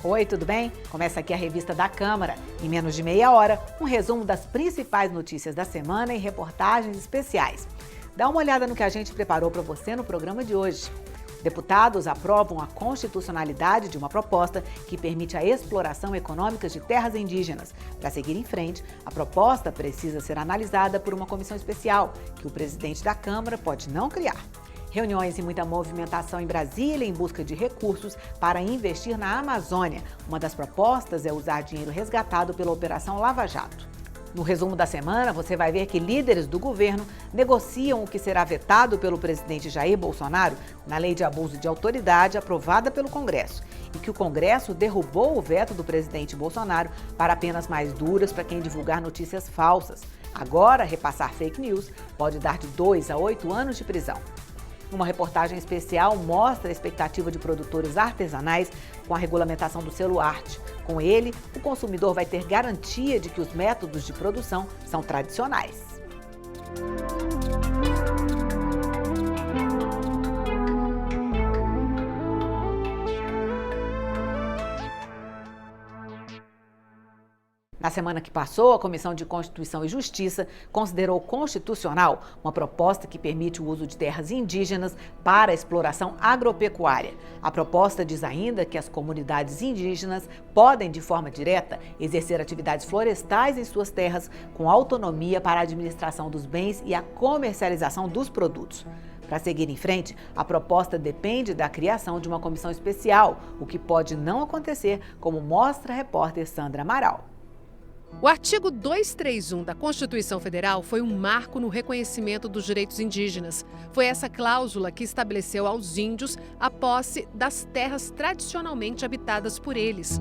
Oi, tudo bem? Começa aqui a revista da Câmara. Em menos de meia hora, um resumo das principais notícias da semana e reportagens especiais. Dá uma olhada no que a gente preparou para você no programa de hoje. Deputados aprovam a constitucionalidade de uma proposta que permite a exploração econômica de terras indígenas. Para seguir em frente, a proposta precisa ser analisada por uma comissão especial, que o presidente da Câmara pode não criar. Reuniões e muita movimentação em Brasília em busca de recursos para investir na Amazônia. Uma das propostas é usar dinheiro resgatado pela Operação Lava Jato. No resumo da semana, você vai ver que líderes do governo negociam o que será vetado pelo presidente Jair Bolsonaro na lei de abuso de autoridade aprovada pelo Congresso e que o Congresso derrubou o veto do presidente Bolsonaro para penas mais duras para quem divulgar notícias falsas. Agora, repassar fake news pode dar de 2 a 8 anos de prisão. Uma reportagem especial mostra a expectativa de produtores artesanais com a regulamentação do selo arte. Com ele, o consumidor vai ter garantia de que os métodos de produção são tradicionais. Na semana que passou, a Comissão de Constituição e Justiça considerou constitucional uma proposta que permite o uso de terras indígenas para a exploração agropecuária. A proposta diz ainda que as comunidades indígenas podem, de forma direta, exercer atividades florestais em suas terras com autonomia para a administração dos bens e a comercialização dos produtos. Para seguir em frente, a proposta depende da criação de uma comissão especial, o que pode não acontecer, como mostra a repórter Sandra Amaral. O artigo 231 da Constituição Federal foi um marco no reconhecimento dos direitos indígenas. Foi essa cláusula que estabeleceu aos índios a posse das terras tradicionalmente habitadas por eles.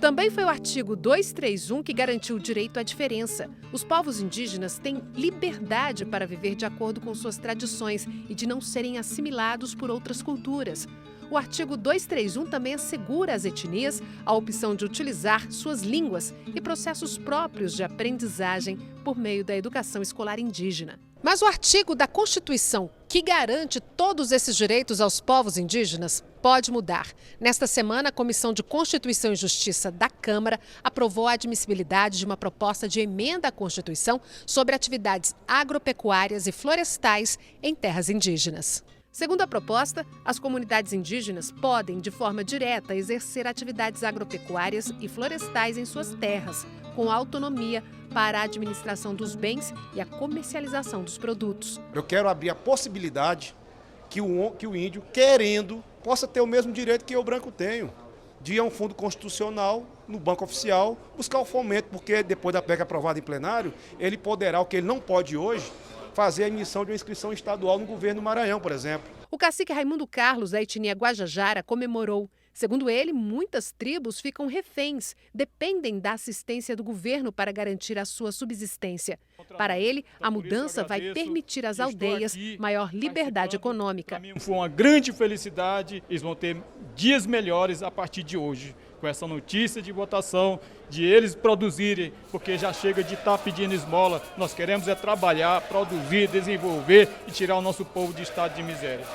Também foi o artigo 231 que garantiu o direito à diferença. Os povos indígenas têm liberdade para viver de acordo com suas tradições e de não serem assimilados por outras culturas. O artigo 231 também assegura às etnias a opção de utilizar suas línguas e processos próprios de aprendizagem por meio da educação escolar indígena. Mas o artigo da Constituição que garante todos esses direitos aos povos indígenas pode mudar. Nesta semana, a Comissão de Constituição e Justiça da Câmara aprovou a admissibilidade de uma proposta de emenda à Constituição sobre atividades agropecuárias e florestais em terras indígenas. Segundo a proposta, as comunidades indígenas podem, de forma direta, exercer atividades agropecuárias e florestais em suas terras, com autonomia para a administração dos bens e a comercialização dos produtos. Eu quero abrir a possibilidade que o índio, querendo, possa ter o mesmo direito que eu branco tenho, de ir a um fundo constitucional, no Banco Oficial, buscar o fomento, porque depois da PEC aprovada em plenário, ele poderá, o que ele não pode hoje, fazer a emissão de uma inscrição estadual no governo do Maranhão, por exemplo. O cacique Raimundo Carlos, da etnia Guajajara, comemorou. Segundo ele, muitas tribos ficam reféns, dependem da assistência do governo para garantir a sua subsistência. Para ele, a mudança vai permitir às aldeias maior liberdade econômica. Foi uma grande felicidade, eles vão ter dias melhores a partir de hoje, com essa notícia de votação, de eles produzirem, porque já chega de estar pedindo esmola. Nós queremos é trabalhar, produzir, desenvolver e tirar o nosso povo de estado de miséria.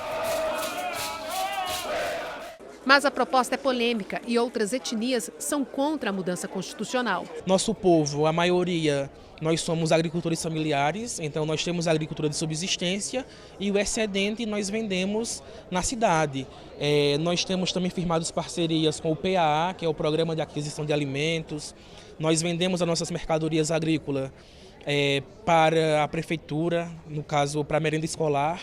Mas a proposta é polêmica e outras etnias são contra a mudança constitucional. Nosso povo, a maioria, nós somos agricultores familiares, então nós temos agricultura de subsistência e o excedente nós vendemos na cidade. Nós temos também firmados parcerias com o PAA, que é o Programa de Aquisição de Alimentos. Nós vendemos as nossas mercadorias agrícolas para a prefeitura, no caso para a merenda escolar.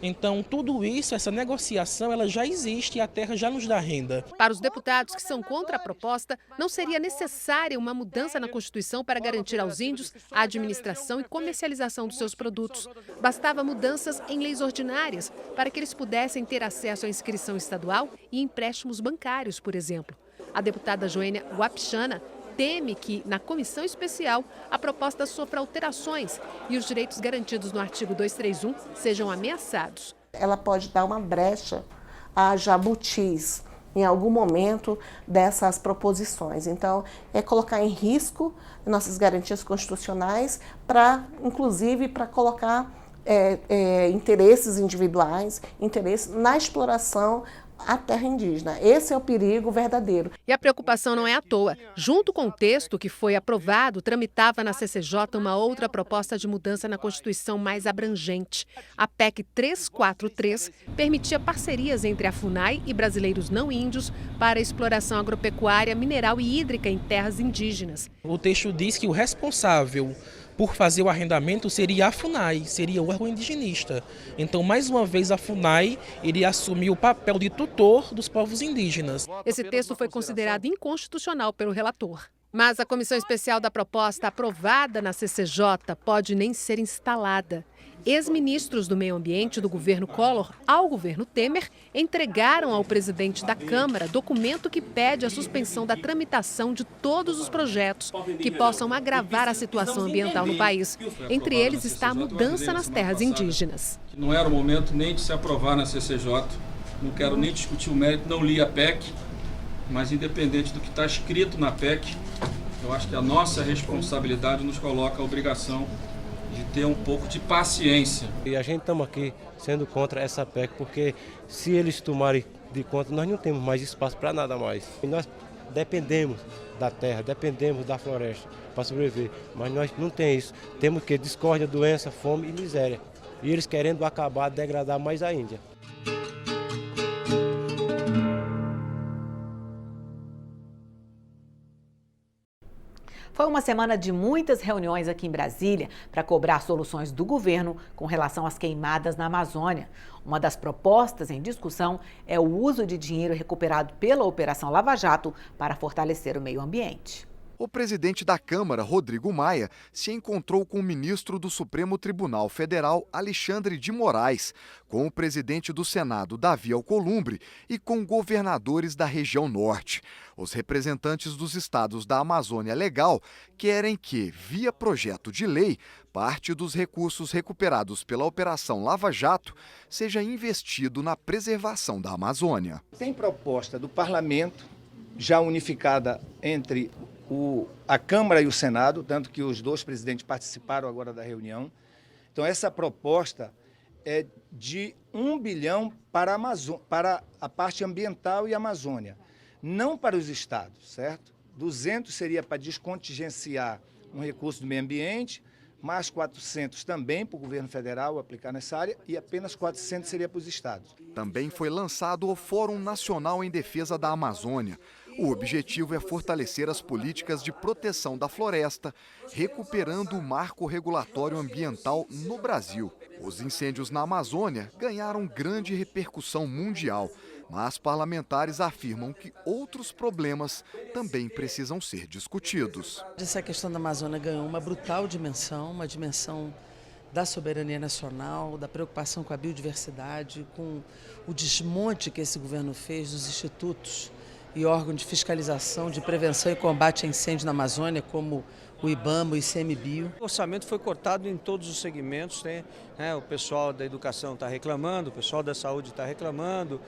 Então, tudo isso, essa negociação, ela já existe e a terra já nos dá renda. Para os deputados que são contra a proposta, não seria necessária uma mudança na Constituição para garantir aos índios a administração e comercialização dos seus produtos. Bastava mudanças em leis ordinárias para que eles pudessem ter acesso à inscrição estadual e empréstimos bancários, por exemplo. A deputada Joênia Guapixana teme que, na comissão especial, a proposta sofra alterações e os direitos garantidos no artigo 231 sejam ameaçados. Ela pode dar uma brecha a jabutis em algum momento dessas proposições. Então, é colocar em risco nossas garantias constitucionais inclusive para colocar interesses individuais, interesses na exploração a terra indígena. Esse é o perigo verdadeiro. E a preocupação não é à toa. Junto com o texto que foi aprovado, tramitava na CCJ uma outra proposta de mudança na Constituição mais abrangente. A PEC 343 permitia parcerias entre a FUNAI e brasileiros não índios para a exploração agropecuária, mineral e hídrica em terras indígenas. O texto diz que o responsável por fazer o arrendamento seria a FUNAI, seria o órgão indigenista. Então, mais uma vez, a FUNAI iria assumir o papel de tutor dos povos indígenas. Esse texto foi considerado inconstitucional pelo relator. Mas a comissão especial da proposta aprovada na CCJ pode nem ser instalada. Ex-ministros do Meio Ambiente do governo Collor ao governo Temer entregaram ao presidente da Câmara documento que pede a suspensão da tramitação de todos os projetos que possam agravar a situação ambiental no país. Entre eles está a mudança nas terras indígenas. Não era o momento nem de se aprovar na CCJ, não quero nem discutir o mérito, não li a PEC, mas independente do que está escrito na PEC, eu acho que a nossa responsabilidade nos coloca a obrigação de ter um pouco de paciência. E a gente estamos aqui sendo contra essa PEC, porque se eles tomarem de conta, nós não temos mais espaço para nada mais. E nós dependemos da terra, dependemos da floresta para sobreviver, mas nós não temos isso. Temos que discórdia, doença, fome e miséria. E eles querendo acabar, degradar mais a Índia. Foi uma semana de muitas reuniões aqui em Brasília para cobrar soluções do governo com relação às queimadas na Amazônia. Uma das propostas em discussão é o uso de dinheiro recuperado pela Operação Lava Jato para fortalecer o meio ambiente. O presidente da Câmara, Rodrigo Maia, se encontrou com o ministro do Supremo Tribunal Federal, Alexandre de Moraes, com o presidente do Senado, Davi Alcolumbre, e com governadores da região norte. Os representantes dos estados da Amazônia Legal querem que, via projeto de lei, parte dos recursos recuperados pela Operação Lava Jato seja investido na preservação da Amazônia. Tem proposta do parlamento, já unificada entre a Câmara e o Senado, tanto que os dois presidentes participaram agora da reunião. Então, essa proposta é de 1 bilhão para a parte ambiental e Amazônia, não para os estados, certo? 200 seria para descontingenciar um recurso do meio ambiente, mais 400 também para o governo federal aplicar nessa área e apenas 400 seria para os estados. Também foi lançado o Fórum Nacional em Defesa da Amazônia. O objetivo é fortalecer as políticas de proteção da floresta, recuperando o marco regulatório ambiental no Brasil. Os incêndios na Amazônia ganharam grande repercussão mundial, mas parlamentares afirmam que outros problemas também precisam ser discutidos. Essa questão da Amazônia ganhou uma brutal dimensão, uma dimensão da soberania nacional, da preocupação com a biodiversidade, com o desmonte que esse governo fez dos institutos e órgãos de fiscalização, de prevenção e combate a incêndio na Amazônia, como o IBAMA, o ICMBio. O orçamento foi cortado em todos os segmentos, né? O pessoal da educação está reclamando, o pessoal da saúde está reclamando,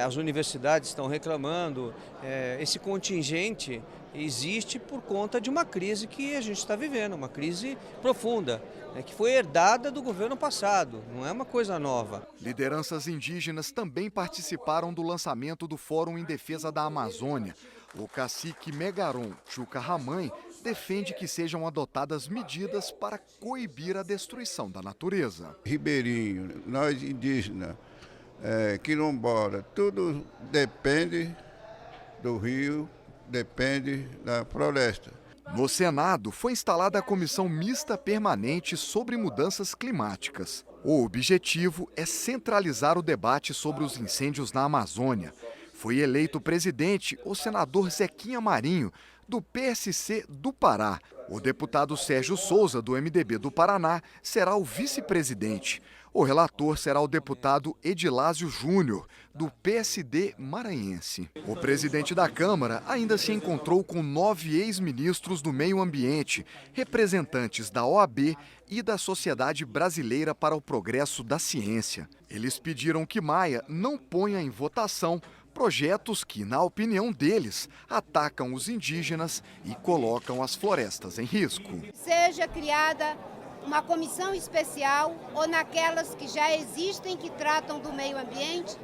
as universidades estão reclamando. Esse contingente existe por conta de uma crise que a gente está vivendo, uma crise profunda, que foi herdada do governo passado, não é uma coisa nova. Lideranças indígenas também participaram do lançamento do Fórum em Defesa da Amazônia. O cacique Megaron Chuca Ramãe defende que sejam adotadas medidas para coibir a destruição da natureza. Ribeirinho, nós indígenas, quilombola, tudo depende do rio, depende da floresta. No Senado, foi instalada a Comissão Mista Permanente sobre Mudanças Climáticas. O objetivo é centralizar o debate sobre os incêndios na Amazônia. Foi eleito presidente o senador Zequinha Marinho, do PSC do Pará. O deputado Sérgio Souza, do MDB do Paraná, será o vice-presidente. O relator será o deputado Edilásio Júnior, do PSD maranhense. O presidente da Câmara ainda se encontrou com 9 ex-ministros do Meio Ambiente, representantes da OAB e da Sociedade Brasileira para o Progresso da Ciência. Eles pediram que Maia não ponha em votação projetos que, na opinião deles, atacam os indígenas e colocam as florestas em risco. Seja criada uma comissão especial ou naquelas que já existem que tratam do meio ambiente,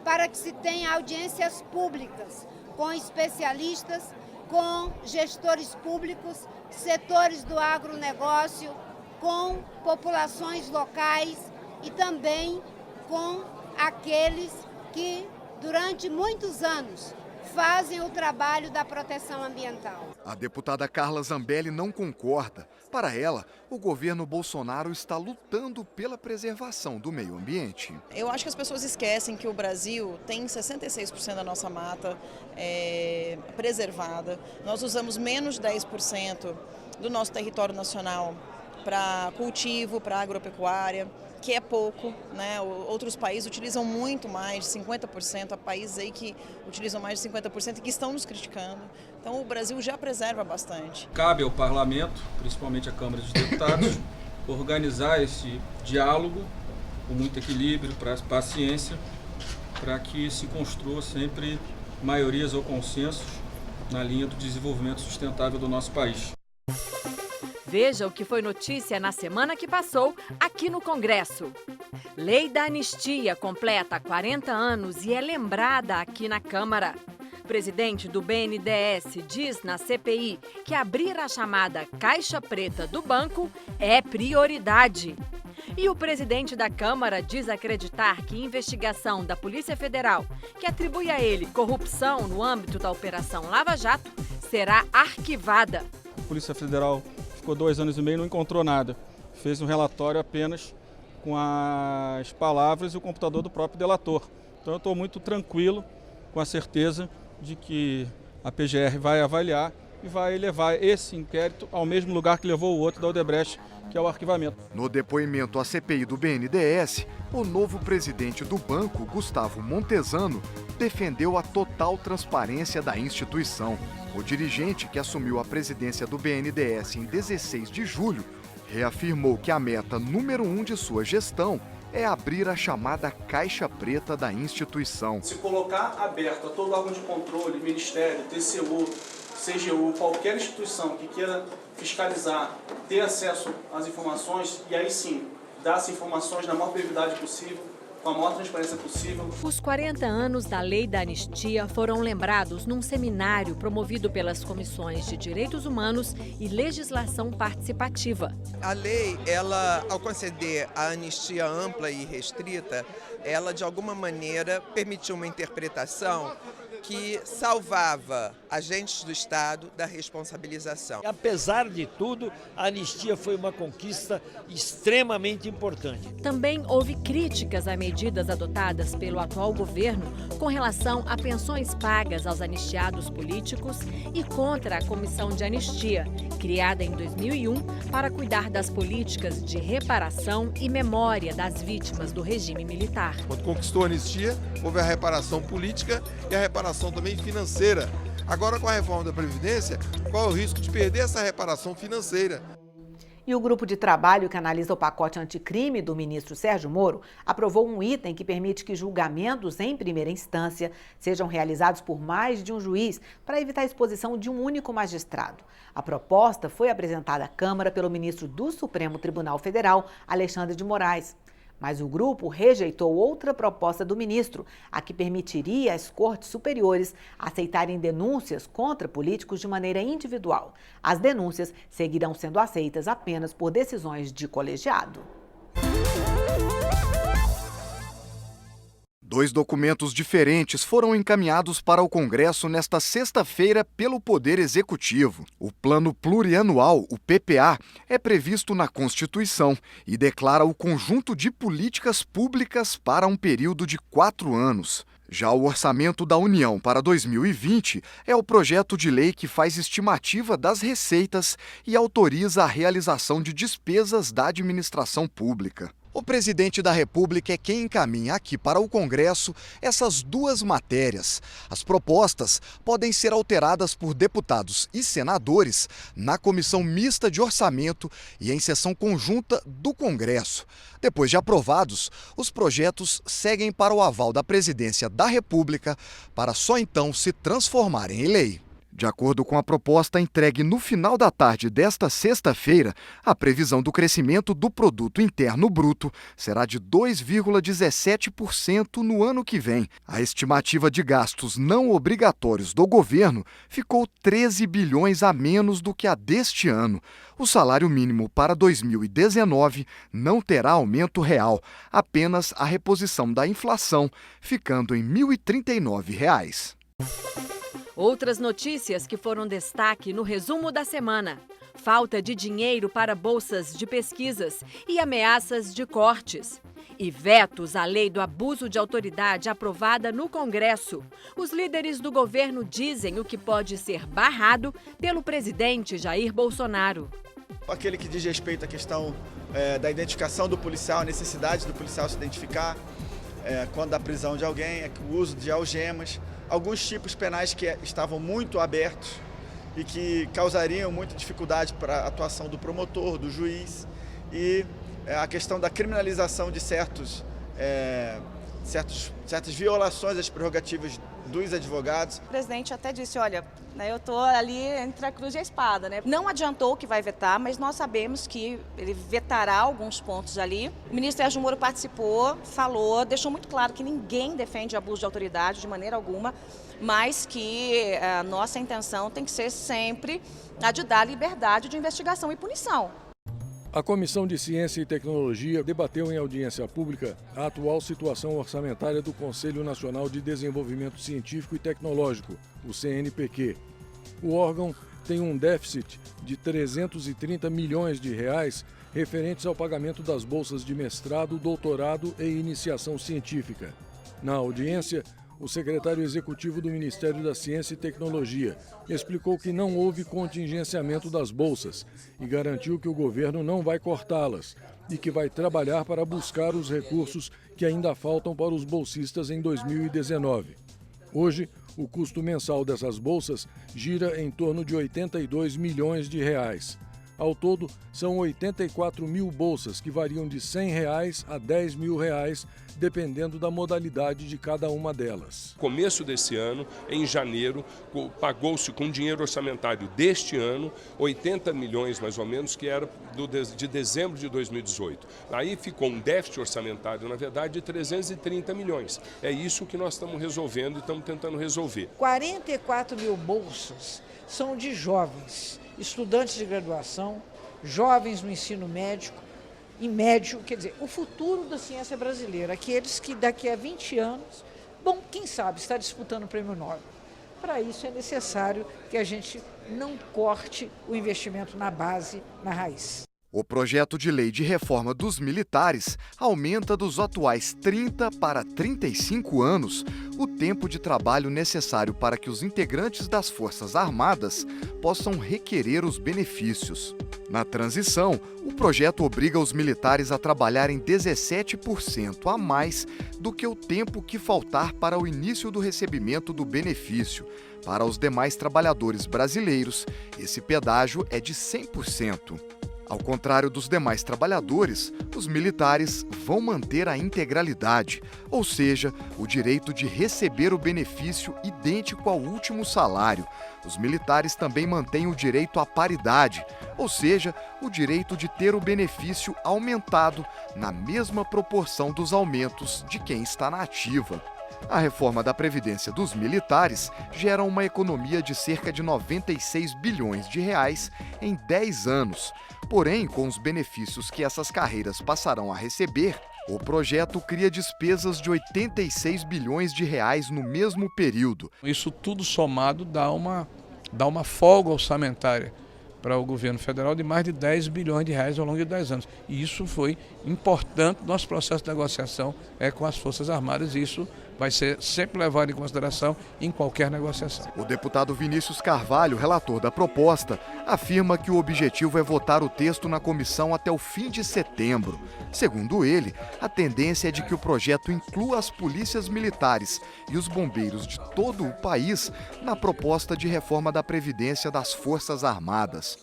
para que se tenha audiências públicas com especialistas, com gestores públicos, setores do agronegócio, com populações locais e também com aqueles que durante muitos anos fazem o trabalho da proteção ambiental. A deputada Carla Zambelli não concorda. Para ela, o governo Bolsonaro está lutando pela preservação do meio ambiente. Eu acho que as pessoas esquecem que o Brasil tem 66% da nossa mata preservada. Nós usamos menos de 10% do nosso território nacional para cultivo, para agropecuária, que é pouco, né? Outros países utilizam muito mais, 50%, há países aí que utilizam mais de 50% e que estão nos criticando. Então o Brasil já preserva bastante. Cabe ao parlamento, principalmente à Câmara dos Deputados, organizar esse diálogo com muito equilíbrio, paciência, para que se construa sempre maiorias ou consensos na linha do desenvolvimento sustentável do nosso país. Veja o que foi notícia na semana que passou aqui no Congresso. Lei da Anistia completa 40 anos e é lembrada aqui na Câmara. Presidente do BNDES diz na CPI que abrir a chamada caixa preta do banco é prioridade. E o presidente da Câmara diz acreditar que investigação da Polícia Federal, que atribui a ele corrupção no âmbito da Operação Lava Jato, será arquivada. A Polícia Federal ficou 2 anos e meio e não encontrou nada. Fez um relatório apenas com as palavras e o computador do próprio delator. Então eu estou muito tranquilo, com a certeza de que a PGR vai avaliar e vai levar esse inquérito ao mesmo lugar que levou o outro da Odebrecht, que é o arquivamento. No depoimento à CPI do BNDES, o novo presidente do banco, Gustavo Montesano, defendeu a total transparência da instituição. O dirigente, que assumiu a presidência do BNDES em 16 de julho, reafirmou que a meta número 1 de sua gestão é abrir a chamada caixa preta da instituição. Se colocar aberto a todo órgão de controle, Ministério, TCU, CGU, qualquer instituição que queira fiscalizar, ter acesso às informações e aí sim, dar as informações na maior brevidade possível, com a maior transparência possível. Os 40 anos da Lei da Anistia foram lembrados num seminário promovido pelas Comissões de Direitos Humanos e Legislação Participativa. A lei, ela, ao conceder a anistia ampla e restrita, ela de alguma maneira permitiu uma interpretação que salvava agentes do Estado da responsabilização. Apesar de tudo, a anistia foi uma conquista extremamente importante. Também houve críticas a medidas adotadas pelo atual governo com relação a pensões pagas aos anistiados políticos e contra a Comissão de Anistia, criada em 2001 para cuidar das políticas de reparação e memória das vítimas do regime militar. Quando conquistou a anistia, houve a reparação política e a reparação também financeira. Agora, com a reforma da Previdência, qual é o risco de perder essa reparação financeira? E o grupo de trabalho que analisa o pacote anticrime do ministro Sérgio Moro aprovou um item que permite que julgamentos em primeira instância sejam realizados por mais de um juiz para evitar a exposição de um único magistrado. A proposta foi apresentada à Câmara pelo ministro do Supremo Tribunal Federal, Alexandre de Moraes. Mas o grupo rejeitou outra proposta do ministro, a que permitiria às cortes superiores aceitarem denúncias contra políticos de maneira individual. As denúncias seguirão sendo aceitas apenas por decisões de colegiado. 2 documentos diferentes foram encaminhados para o Congresso nesta sexta-feira pelo Poder Executivo. O Plano Plurianual, o PPA, é previsto na Constituição e declara o conjunto de políticas públicas para um período de 4 anos. Já o Orçamento da União para 2020 é o projeto de lei que faz estimativa das receitas e autoriza a realização de despesas da administração pública. O presidente da República é quem encaminha aqui para o Congresso essas 2 matérias. As propostas podem ser alteradas por deputados e senadores na Comissão Mista de Orçamento e em sessão conjunta do Congresso. Depois de aprovados, os projetos seguem para o aval da Presidência da República para só então se transformarem em lei. De acordo com a proposta entregue no final da tarde desta sexta-feira, a previsão do crescimento do Produto Interno Bruto será de 2,17% no ano que vem. A estimativa de gastos não obrigatórios do governo ficou 13 bilhões a menos do que a deste ano. O salário mínimo para 2019 não terá aumento real, apenas a reposição da inflação, ficando em R$ 1.039. Outras notícias que foram destaque no resumo da semana: falta de dinheiro para bolsas de pesquisas e ameaças de cortes. E vetos à lei do abuso de autoridade aprovada no Congresso. Os líderes do governo dizem o que pode ser barrado pelo presidente Jair Bolsonaro. Aquele que diz respeito à questão da identificação do policial, a necessidade do policial se identificar quando da prisão de alguém, o uso de algemas. Alguns tipos penais que estavam muito abertos e que causariam muita dificuldade para a atuação do promotor, do juiz, e a questão da criminalização de certas violações às prerrogativas dos advogados. O presidente até disse, olha, eu estou ali entre a cruz e a espada, né? Não adiantou que vai vetar, mas nós sabemos que ele vetará alguns pontos ali. O ministro Sérgio Moro participou, falou, deixou muito claro que ninguém defende abuso de autoridade de maneira alguma, mas que a nossa intenção tem que ser sempre a de dar liberdade de investigação e punição. A Comissão de Ciência e Tecnologia debateu em audiência pública a atual situação orçamentária do Conselho Nacional de Desenvolvimento Científico e Tecnológico, o CNPq. O órgão tem um déficit de R$ 330 milhões referentes ao pagamento das bolsas de mestrado, doutorado e iniciação científica. Na audiência, o secretário executivo do Ministério da Ciência e Tecnologia explicou que não houve contingenciamento das bolsas e garantiu que o governo não vai cortá-las e que vai trabalhar para buscar os recursos que ainda faltam para os bolsistas em 2019. Hoje, o custo mensal dessas bolsas gira em torno de R$ 82 milhões. Ao todo, são 84 mil bolsas que variam de R$ 100 a R$ 10 mil, dependendo da modalidade de cada uma delas. Começo desse ano, em janeiro, pagou-se com dinheiro orçamentário deste ano 80 milhões mais ou menos, que era de dezembro de 2018. Aí ficou um déficit orçamentário, na verdade, de 330 milhões. É isso que nós estamos resolvendo e estamos tentando resolver. 44 mil bolsas são de jovens, estudantes de graduação, jovens no ensino médico e médio, quer dizer, o futuro da ciência brasileira, aqueles que daqui a 20 anos, quem sabe, está disputando o Prêmio Nobel. Para isso é necessário que a gente não corte o investimento na base, na raiz. O projeto de lei de reforma dos militares aumenta dos atuais 30 para 35 anos o tempo de trabalho necessário para que os integrantes das Forças Armadas possam requerer os benefícios. Na transição, o projeto obriga os militares a trabalharem 17% a mais do que o tempo que faltar para o início do recebimento do benefício. Para os demais trabalhadores brasileiros, esse pedágio é de 100%. Ao contrário dos demais trabalhadores, os militares vão manter a integralidade, ou seja, o direito de receber o benefício idêntico ao último salário. Os militares também mantêm o direito à paridade, ou seja, o direito de ter o benefício aumentado na mesma proporção dos aumentos de quem está na ativa. A reforma da Previdência dos militares gera uma economia de cerca de R$ 96 bilhões em 10 anos. Porém, com os benefícios que essas carreiras passarão a receber, o projeto cria despesas de R$ 86 bilhões no mesmo período. Isso tudo somado dá uma folga orçamentária para o governo federal de mais de 10 bilhões de reais ao longo de 10 anos. E isso foi importante no nosso processo de negociação com as Forças Armadas, e isso vai ser sempre levado em consideração em qualquer negociação. O deputado Vinícius Carvalho, relator da proposta, afirma que o objetivo é votar o texto na comissão até o fim de setembro. Segundo ele, a tendência é de que o projeto inclua as polícias militares e os bombeiros de todo o país na proposta de reforma da Previdência das Forças Armadas.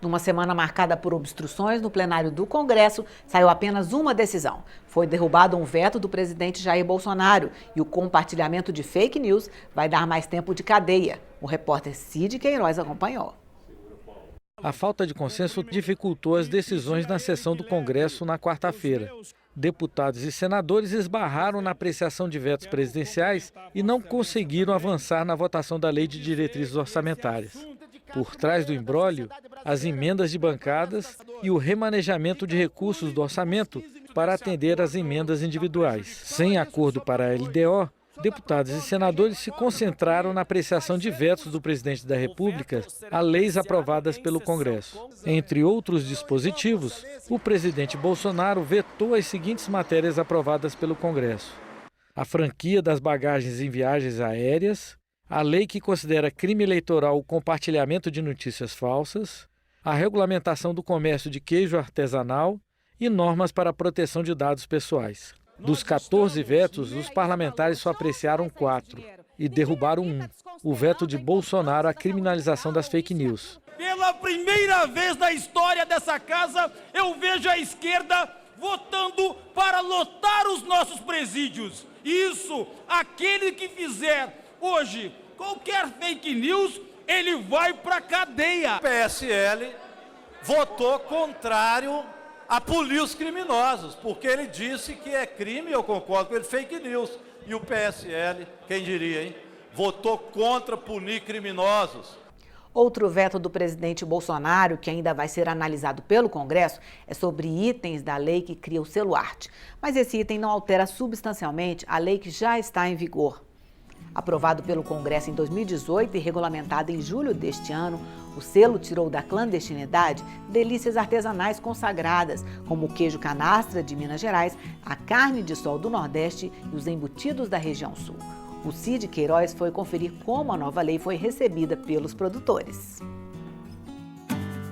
Numa semana marcada por obstruções no plenário do Congresso, saiu apenas uma decisão. Foi derrubado um veto do presidente Jair Bolsonaro e o compartilhamento de fake news vai dar mais tempo de cadeia. O repórter Cid Queiroz acompanhou. A falta de consenso dificultou as decisões na sessão do Congresso na quarta-feira. Deputados e senadores esbarraram na apreciação de vetos presidenciais e não conseguiram avançar na votação da Lei de Diretrizes Orçamentárias. Por trás do imbróglio, as emendas de bancadas e o remanejamento de recursos do orçamento para atender às emendas individuais. Sem acordo para a LDO, deputados e senadores se concentraram na apreciação de vetos do presidente da República a leis aprovadas pelo Congresso. Entre outros dispositivos, o presidente Bolsonaro vetou as seguintes matérias aprovadas pelo Congresso: a franquia das bagagens em viagens aéreas, a lei que considera crime eleitoral o compartilhamento de notícias falsas, a regulamentação do comércio de queijo artesanal e normas para a proteção de dados pessoais. Dos 14 vetos, os parlamentares só apreciaram 4 e derrubaram um: o veto de Bolsonaro à criminalização das fake news. Pela primeira vez na história dessa casa, eu vejo a esquerda votando para lotar os nossos presídios. Isso, aquele que fizer hoje qualquer fake news, ele vai para a cadeia. O PSL votou contrário a punir os criminosos, porque ele disse que é crime, eu concordo com ele, fake news. E o PSL, quem diria, hein, votou contra punir criminosos. Outro veto do presidente Bolsonaro, que ainda vai ser analisado pelo Congresso, é sobre itens da lei que cria o selo arte. Mas esse item não altera substancialmente a lei que já está em vigor. Aprovado pelo Congresso em 2018 e regulamentado em julho deste ano, o selo tirou da clandestinidade delícias artesanais consagradas, como o queijo canastra de Minas Gerais, a carne de sol do Nordeste e os embutidos da região Sul. O Cid Queiroz foi conferir como a nova lei foi recebida pelos produtores.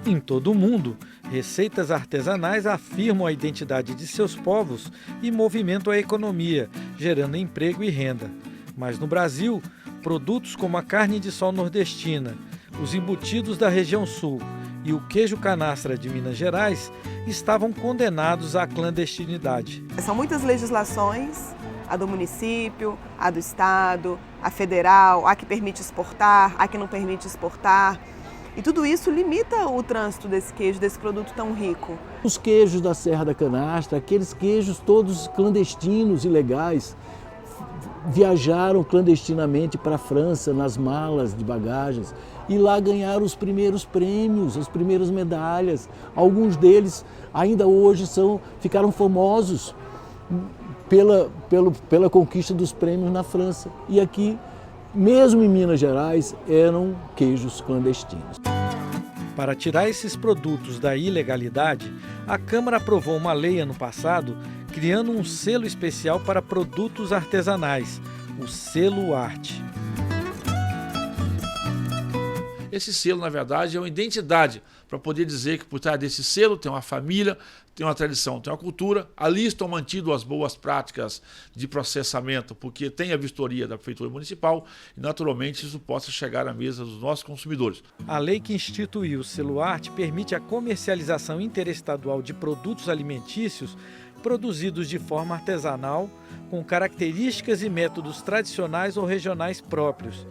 Em todo o mundo, receitas artesanais afirmam a identidade de seus povos e movimentam a economia, gerando emprego e renda. Mas no Brasil, produtos como a carne de sol nordestina, os embutidos da região Sul e o queijo canastra de Minas Gerais estavam condenados à clandestinidade. São muitas legislações, a do município, a do estado, a federal, a que permite exportar, a que não permite exportar. E tudo isso limita o trânsito desse queijo, desse produto tão rico. Os queijos da Serra da Canastra, aqueles queijos todos clandestinos, ilegais, viajaram clandestinamente para a França nas malas de bagagens e lá ganharam os primeiros prêmios, as primeiras medalhas. Alguns deles ainda hoje ficaram famosos pela conquista dos prêmios na França. E aqui, mesmo em Minas Gerais, eram queijos clandestinos. Para tirar esses produtos da ilegalidade, a Câmara aprovou uma lei ano passado criando um selo especial para produtos artesanais, o Selo Arte. Esse selo, na verdade, é uma identidade para poder dizer que por trás desse selo tem uma família, tem uma tradição, tem uma cultura. Ali estão mantidas as boas práticas de processamento, porque tem a vistoria da Prefeitura Municipal e, naturalmente, isso possa chegar à mesa dos nossos consumidores. A lei que instituiu o Selo Arte permite a comercialização interestadual de produtos alimentícios produzidos de forma artesanal, com características e métodos tradicionais ou regionais próprios,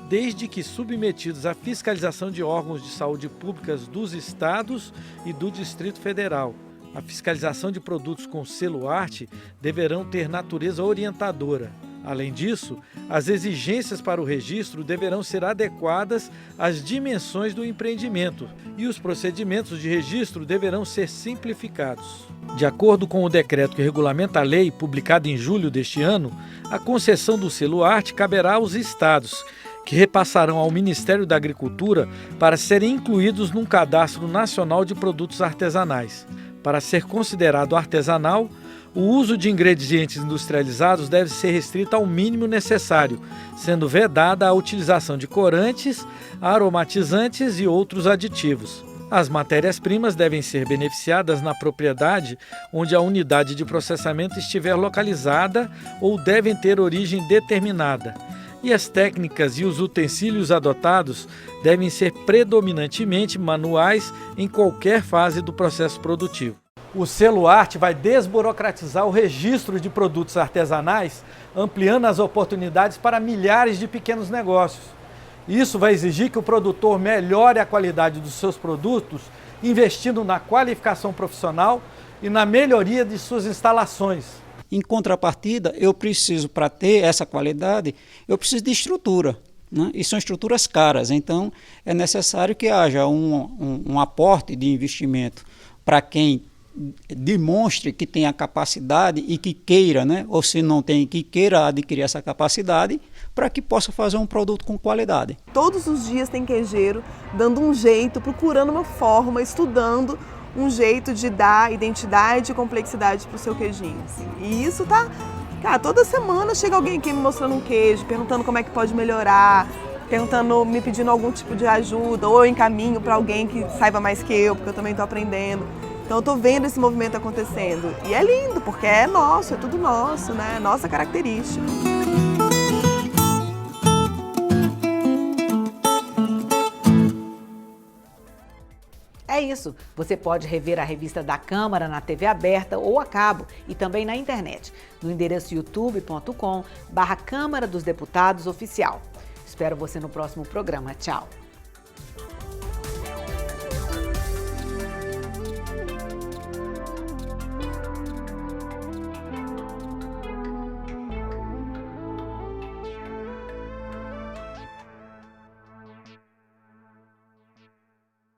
desde que submetidos à fiscalização de órgãos de saúde públicas dos estados e do Distrito Federal. A fiscalização de produtos com selo arte deverão ter natureza orientadora. Além disso, as exigências para o registro deverão ser adequadas às dimensões do empreendimento e os procedimentos de registro deverão ser simplificados. De acordo com o decreto que regulamenta a lei, publicado em julho deste ano, a concessão do selo arte caberá aos estados, que repassarão ao Ministério da Agricultura para serem incluídos num cadastro nacional de produtos artesanais. Para ser considerado artesanal, o uso de ingredientes industrializados deve ser restrito ao mínimo necessário, sendo vedada a utilização de corantes, aromatizantes e outros aditivos. As matérias-primas devem ser beneficiadas na propriedade onde a unidade de processamento estiver localizada ou devem ter origem determinada. e as técnicas e os utensílios adotados devem ser predominantemente manuais em qualquer fase do processo produtivo. O Selo Arte vai desburocratizar o registro de produtos artesanais, ampliando as oportunidades para milhares de pequenos negócios. Isso vai exigir que o produtor melhore a qualidade dos seus produtos, investindo na qualificação profissional e na melhoria de suas instalações. Em contrapartida, eu preciso, para ter essa qualidade, eu preciso de estrutura, né? E são estruturas caras, então é necessário que haja um aporte de investimento para quem demonstre que tem a capacidade e que queira, né? Ou se não tem, que queira adquirir essa capacidade para que possa fazer um produto com qualidade. Todos os dias tem queijeiro dando um jeito, procurando uma forma, estudando um jeito de dar identidade e complexidade para o seu queijinho. Assim. E isso tá... Cara, toda semana chega alguém aqui me mostrando um queijo, perguntando como é que pode melhorar, me pedindo algum tipo de ajuda, ou eu encaminho para alguém que saiba mais que eu, porque eu também estou aprendendo. Então eu estou vendo esse movimento acontecendo. E é lindo, porque é nosso, é tudo nosso, né? Nossa característica. É isso. Você pode rever a revista da Câmara na TV aberta ou a cabo e também na internet, no endereço youtube.com/Câmara dos Deputados Oficial. Espero você no próximo programa. Tchau!